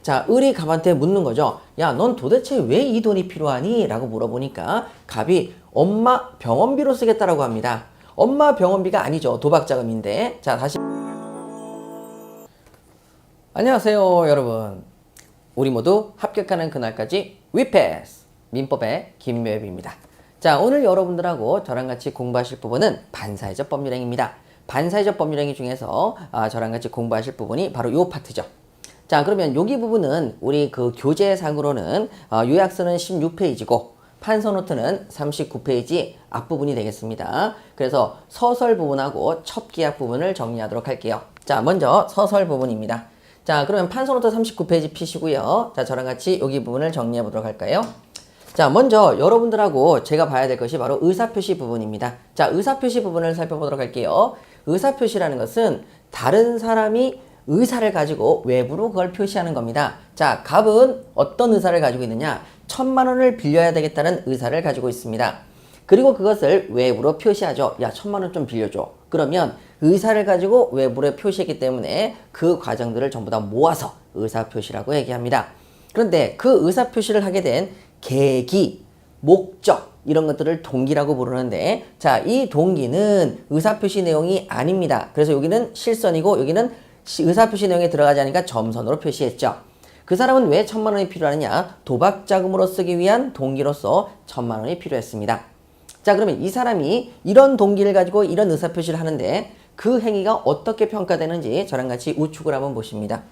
자, 을이 갑한테 묻는 거죠. 야, 넌 도대체 왜 이 돈이 필요하니? 라고 물어보니까 갑이 엄마 병원비로 쓰겠다라고 합니다. 엄마 병원비가 아니죠. 도박자금인데. 자, 다시. 안녕하세요, 여러분. 우리 모두 합격하는 그날까지 위패스 민법의 김묘엽입니다. 자, 오늘 여러분들하고 저랑 같이 공부하실 부분은 반사회적 법률행위입니다. 반사회적 법률행위 중에서 저랑 같이 공부하실 부분이 바로 이 파트죠. 자, 그러면 여기 부분은 우리 그 교재상으로는 요약서는 16페이지고 판서노트는 39페이지 앞부분이 되겠습니다. 그래서 서설 부분하고 첩기약 부분을 정리하도록 할게요. 자, 먼저 서설 부분입니다. 자, 그러면 판서노트 39페이지 피시고요. 자, 저랑 같이 여기 부분을 정리해 보도록 할까요? 자, 먼저 여러분들하고 제가 봐야 될 것이 바로 의사표시 부분입니다. 자, 의사표시 부분을 살펴보도록 할게요. 의사표시라는 것은 다른 사람이 의사를 가지고 외부로 그걸 표시하는 겁니다. 자, 갑은 어떤 의사를 가지고 있느냐? 1,000만 원을 빌려야 되겠다는 의사를 가지고 있습니다. 그리고 그것을 외부로 표시하죠. 야, 1,000만 원 좀 빌려줘. 그러면 의사를 가지고 외부로 표시했기 때문에 그 과정들을 전부 다 모아서 의사표시라고 얘기합니다. 그런데 그 의사표시를 하게 된 계기, 목적 이런 것들을 동기라고 부르는데, 자, 이 동기는 의사표시 내용이 아닙니다. 그래서 여기는 실선이고 여기는 의사표시 내용에 들어가지 않으니까 점선으로 표시했죠. 그 사람은 왜 1,000만 원이 필요하느냐? 도박자금으로 쓰기 위한 동기로서 1,000만 원이 필요했습니다. 자, 그러면 이 사람이 이런 동기를 가지고 이런 의사표시를 하는데 그 행위가 어떻게 평가되는지 저랑 같이 우측을 한번 보십니다.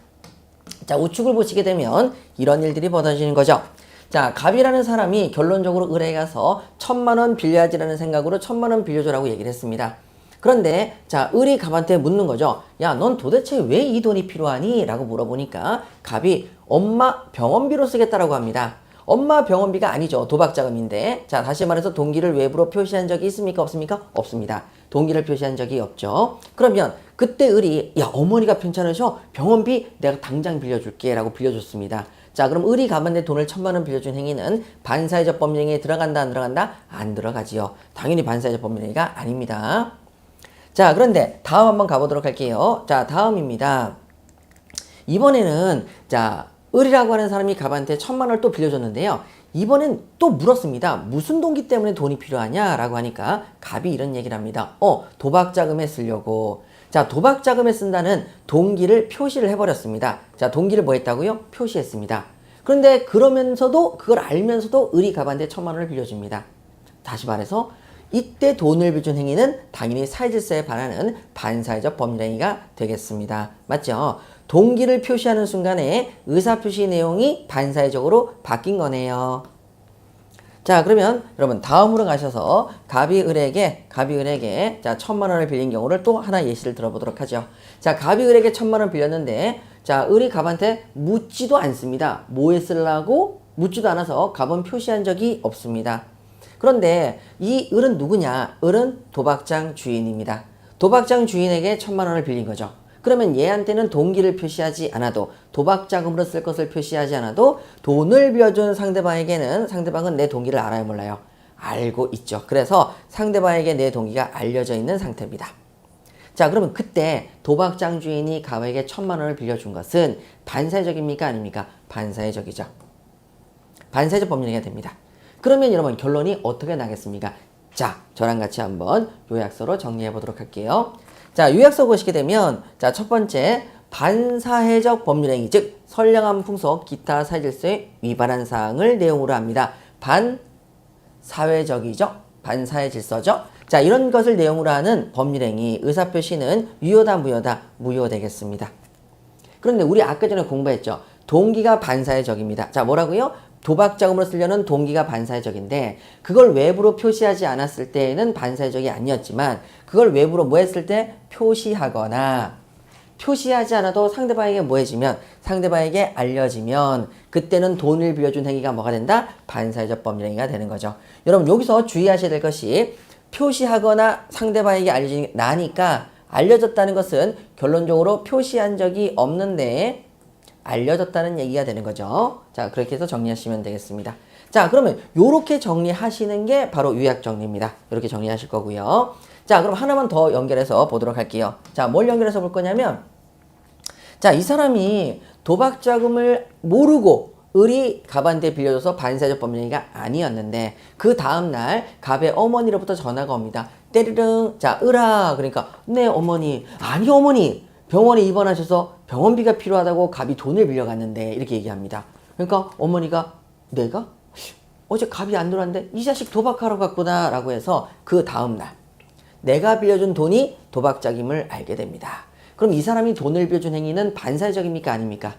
자, 우측을 보시게 되면 이런 일들이 벌어지는 거죠. 자, 갑이라는 사람이 결론적으로 을에 가서 1,000만 원 빌려야지라는 생각으로 1,000만 원 빌려줘라고 얘기를 했습니다. 그런데 자, 을이 갑한테 묻는 거죠. 야, 넌 도대체 왜 이 돈이 필요하니? 라고 물어보니까 갑이 엄마 병원비로 쓰겠다라고 합니다. 엄마 병원비가 아니죠. 도박자금인데. 자, 다시 말해서 동기를 외부로 표시한 적이 있습니까? 없습니까? 없습니다. 동기를 표시한 적이 없죠. 그러면 그때 을이 야, 어머니가 괜찮으셔? 병원비 내가 당장 빌려줄게 라고 빌려줬습니다. 자, 그럼 을이 갑한테 돈을 1,000만 원 빌려준 행위는 반사회적 법률행위에 들어간다 안 들어간다? 안 들어가지요. 당연히 반사회적 법률행위가 아닙니다. 자, 그런데 다음 한번 가보도록 할게요. 자, 다음입니다. 이번에는 자, 을이라고 하는 사람이 갑한테 1,000만 원을 또 빌려줬는데요. 이번엔 또 물었습니다. 무슨 동기 때문에 돈이 필요하냐라고 하니까 갑이 이런 얘기를 합니다. 도박자금에 쓰려고. 자, 도박자금에 쓴다는 동기를 표시를 해버렸습니다. 자, 동기를 뭐 했다고요? 표시했습니다. 그런데 그러면서도 그걸 알면서도 을이 갑한테 1,000만 원을 빌려줍니다. 다시 말해서 이때 돈을 빌려준 행위는 당연히 사회질서에 반하는 반사회적 법률행위가 되겠습니다. 맞죠? 동기를 표시하는 순간에 의사표시 내용이 반사회적으로 바뀐 거네요. 자, 그러면 여러분 다음으로 가셔서 갑이 을에게 자, 1,000만 원을 빌린 경우를 또 하나 예시를 들어보도록 하죠. 자, 갑이 을에게 1,000만 원 빌렸는데 자, 을이 갑한테 묻지도 않습니다. 뭐에 쓰려고? 묻지도 않아서 갑은 표시한 적이 없습니다. 그런데 이 을은 누구냐? 을은 도박장 주인입니다. 도박장 주인에게 1,000만 원을 빌린 거죠. 그러면 얘한테는 동기를 표시하지 않아도 도박자금으로 쓸 것을 표시하지 않아도 돈을 빌려준 상대방에게는 상대방은 내 동기를 알아요 몰라요? 알고 있죠. 그래서 상대방에게 내 동기가 알려져 있는 상태입니다. 자, 그러면 그때 도박장 주인이 갑에게 1,000만 원을 빌려준 것은 반사회적입니까? 아닙니까? 반사회적이죠. 반사회적 법률행위가 됩니다. 그러면 여러분 결론이 어떻게 나겠습니까? 자, 저랑 같이 한번 요약서로 정리해 보도록 할게요. 자, 요약서 보시게 되면 자, 첫 번째 반사회적 법률행위 즉 선량한 풍속 기타 사회질서에 위반한 사항을 내용으로 합니다. 반사회적이죠. 반사회 질서죠. 자, 이런 것을 내용으로 하는 법률행위 의사표시는 유효다 무효다? 무효되겠습니다. 그런데 우리 아까 전에 공부했죠. 동기가 반사회적입니다. 자, 뭐라고요? 도박자금으로 쓰려는 동기가 반사회적인데 그걸 외부로 표시하지 않았을 때에는 반사회적이 아니었지만 그걸 외부로 뭐 했을 때 표시하거나 표시하지 않아도 상대방에게 뭐 해지면 상대방에게 알려지면 그때는 돈을 빌려준 행위가 뭐가 된다? 반사회적 법률행위가 되는 거죠. 여러분 여기서 주의하셔야 될 것이 표시하거나 상대방에게 알려지니 나니까 알려졌다는 것은 결론적으로 표시한 적이 없는데 알려졌다는 얘기가 되는 거죠. 자, 그렇게 해서 정리하시면 되겠습니다. 자, 그러면 요렇게 정리하시는 게 바로 요약 정리입니다. 이렇게 정리하실 거고요. 자, 그럼 하나만 더 연결해서 보도록 할게요. 자, 뭘 연결해서 볼 거냐면 자, 이 사람이 도박 자금을 모르고 을이 갑한테 빌려줘서 반사회적 법률행위가 아니었는데 그 다음날 갑의 어머니로부터 전화가 옵니다. 때르릉. 자, 을아. 그러니까 네 어머니. 아니 어머니. 병원에 입원하셔서 병원비가 필요하다고 갑이 돈을 빌려갔는데 이렇게 얘기합니다. 그러니까 어머니가 내가? 어제 갑이 안 들어왔는데 이 자식 도박하러 갔구나 라고 해서 그 다음날 내가 빌려준 돈이 도박자금을 알게 됩니다. 그럼 이 사람이 돈을 빌려준 행위는 반사회적입니까 아닙니까?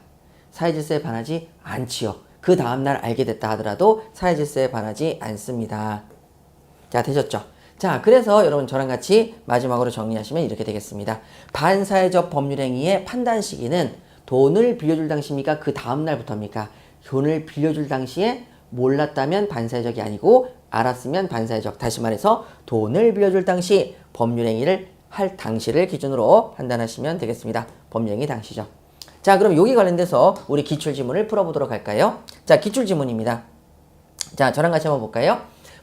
사회질서에 반하지 않지요. 그 다음날 알게 됐다 하더라도 사회질서에 반하지 않습니다. 자, 되셨죠? 자, 그래서 여러분 저랑 같이 마지막으로 정리하시면 이렇게 되겠습니다. 반사회적 법률행위의 판단 시기는 돈을 빌려줄 당시입니까? 그 다음날부터입니까? 돈을 빌려줄 당시에 몰랐다면 반사회적이 아니고 알았으면 반사회적. 다시 말해서 돈을 빌려줄 당시 법률행위를 할 당시를 기준으로 판단하시면 되겠습니다. 법률행위 당시죠. 자, 그럼 여기 관련돼서 우리 기출지문을 풀어보도록 할까요? 자, 기출지문입니다. 자, 저랑 같이 한번 볼까요?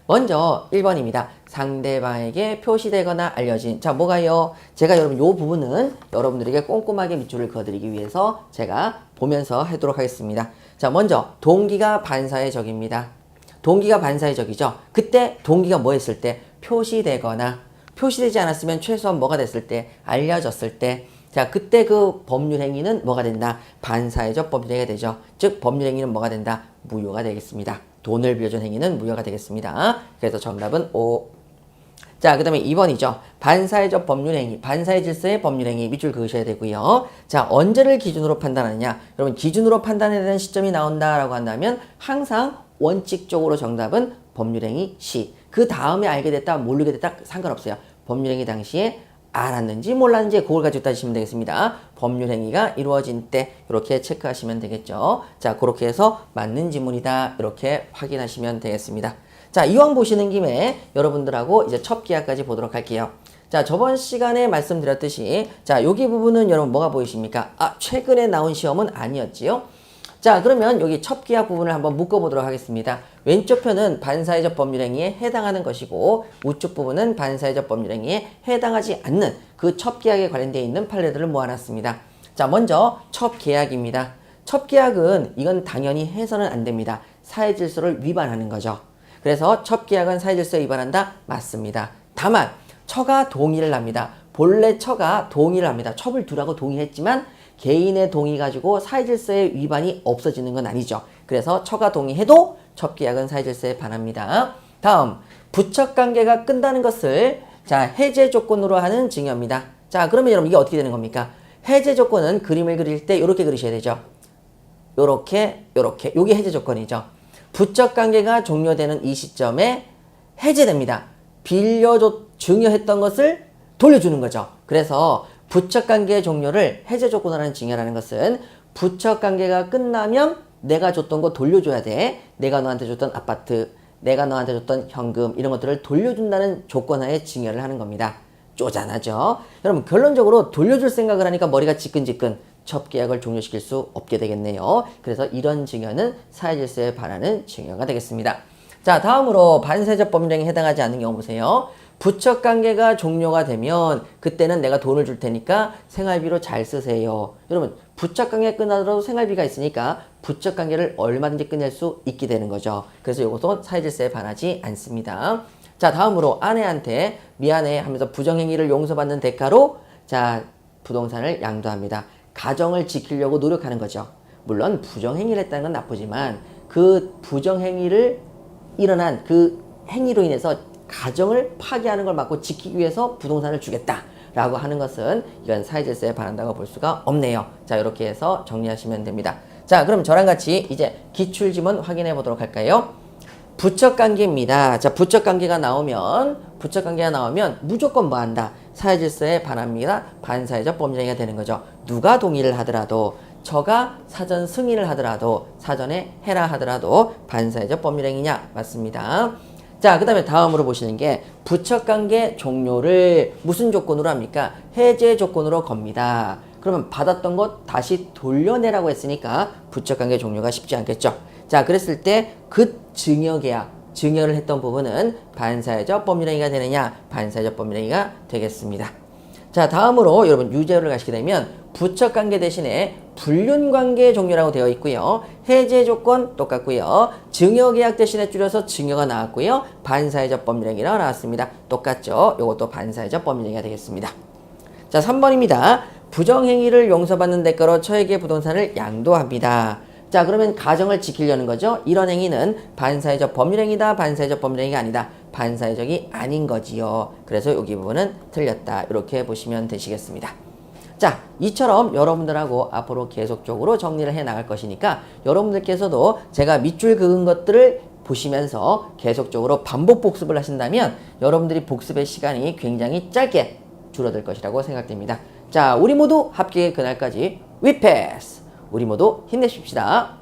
먼저 1번입니다. 상대방에게 표시되거나 알려진. 자, 뭐가요? 제가 여러분 요 부분은 여러분들에게 꼼꼼하게 밑줄을 그어드리기 위해서 제가 보면서 하도록 하겠습니다. 자, 먼저 동기가 반사회적입니다. 동기가 반사회적이죠. 그때 동기가 뭐 했을 때? 표시되거나. 표시되지 않았으면 최소한 뭐가 됐을 때? 알려졌을 때. 자, 그때 그 법률행위는 뭐가 된다? 반사회적 법률행위가 되죠. 즉 법률행위는 뭐가 된다? 무효가 되겠습니다. 돈을 빌려준 행위는 무효가 되겠습니다. 그래서 정답은 O. 자, 그 다음에 2번이죠. 반사회적 법률행위, 반사회 질서의 법률행위 밑줄 그으셔야 되고요. 자, 언제를 기준으로 판단하느냐? 여러분 기준으로 판단해야 되는 시점이 나온다라고 한다면 항상 원칙적으로 정답은 법률행위 시. 그 다음에 알게 됐다, 모르게 됐다 상관없어요. 법률행위 당시에 알았는지 몰랐는지 그걸 가지고 따지시면 되겠습니다. 법률행위가 이루어진 때 이렇게 체크하시면 되겠죠. 자, 그렇게 해서 맞는 지문이다 이렇게 확인하시면 되겠습니다. 자, 이왕 보시는 김에 여러분들하고 이제 첫 기하까지 보도록 할게요. 자, 저번 시간에 말씀드렸듯이 자, 여기 부분은 여러분 뭐가 보이십니까? 아, 최근에 나온 시험은 아니었지요? 자, 그러면 여기 첩기약 부분을 한번 묶어보도록 하겠습니다. 왼쪽 편은 반사회적 법률행위에 해당하는 것이고 우측 부분은 반사회적 법률행위에 해당하지 않는 그 첩기약에 관련되어 있는 판례들을 모아놨습니다. 자, 먼저 첩계약입니다. 첩계약은 이건 당연히 해서는 안 됩니다. 사회질서를 위반하는 거죠. 그래서 첩계약은 사회질서에 위반한다? 맞습니다. 다만 처가 동의를 합니다. 본래 처가 동의를 합니다. 첩을 두라고 동의했지만 개인의 동의 가지고 사회질서의 위반이 없어지는 건 아니죠. 그래서 처가 동의해도 첩계약은 사회질서에 반합니다. 다음, 부척관계가 끝나는 것을 자 해제 조건으로 하는 증여입니다. 자, 그러면 여러분 이게 어떻게 되는 겁니까? 해제 조건은 그림을 그릴 때 이렇게 그리셔야 되죠. 요렇게 요게 해제 조건이죠. 부척관계가 종료되는 이 시점에 해제됩니다. 증여했던 것을 돌려주는 거죠. 그래서 부척관계 종료를 해제 조건으로 하는 증여라는 것은 부척관계가 끝나면 내가 줬던 거 돌려줘야 돼. 내가 너한테 줬던 아파트, 내가 너한테 줬던 현금 이런 것들을 돌려준다는 조건하에 증여를 하는 겁니다. 쪼잔하죠? 여러분 결론적으로 돌려줄 생각을 하니까 머리가 지끈지끈 첩계약을 종료시킬 수 없게 되겠네요. 그래서 이런 증여는 사회질서에 반하는 증여가 되겠습니다. 자, 다음으로 반사회적 법률행위에 해당하지 않는 경우 보세요. 부척관계가 종료가 되면 그때는 내가 돈을 줄 테니까 생활비로 잘 쓰세요. 여러분 부척관계 끝나더라도 생활비가 있으니까 부척관계를 얼마든지 끝낼 수 있게 되는 거죠. 그래서 이것도 사회질서에 반하지 않습니다. 자, 다음으로 아내한테 미안해 하면서 부정행위를 용서받는 대가로 자 부동산을 양도합니다. 가정을 지키려고 노력하는 거죠. 물론 부정행위를 했다는 건 나쁘지만 그 부정행위를 일어난 그 행위로 인해서 가정을 파괴하는 걸 막고 지키기 위해서 부동산을 주겠다라고 하는 것은 이건 사회질서에 반한다고 볼 수가 없네요. 자, 이렇게 해서 정리하시면 됩니다. 자, 그럼 저랑 같이 이제 기출지문 확인해 보도록 할까요? 부척관계입니다. 자, 부척관계가 나오면 무조건 뭐 한다? 사회질서에 반합니다. 반사회적 법률행위가 되는 거죠. 누가 동의를 하더라도 처가 사전 승인을 하더라도 사전에 해라 하더라도 반사회적 법률행위냐? 맞습니다. 자, 그 다음에 다음으로 보시는 게 부척관계 종료를 무슨 조건으로 합니까? 해제 조건으로 겁니다. 그러면 받았던 것 다시 돌려내라고 했으니까 부척관계 종료가 쉽지 않겠죠. 자, 그랬을 때 그 증여를 했던 부분은 반사회적 법률행위가 되느냐? 반사회적 법률행위가 되겠습니다. 자, 다음으로 여러분 유죄를 가시게 되면 부척관계 대신에 불륜관계 종류라고 되어 있고요. 해제 조건 똑같고요. 증여계약 대신에 줄여서 증여가 나왔고요. 반사회적 법률행위라고 나왔습니다. 똑같죠? 이것도 반사회적 법률행위가 되겠습니다. 자, 3번입니다. 부정행위를 용서받는 대가로 처에게 부동산을 양도합니다. 자, 그러면 가정을 지키려는 거죠. 이런 행위는 반사회적 법률행위다, 반사회적 법률행위가 아니다. 반사회적이 아닌 거지요. 그래서 여기 부분은 틀렸다. 이렇게 보시면 되시겠습니다. 자, 이처럼 여러분들하고 앞으로 계속적으로 정리를 해 나갈 것이니까 여러분들께서도 제가 밑줄 그은 것들을 보시면서 계속적으로 반복 복습을 하신다면 여러분들이 복습의 시간이 굉장히 짧게 줄어들 것이라고 생각됩니다. 자, 우리 모두 합격의 그날까지 위패스! 우리 모두 힘내십시다.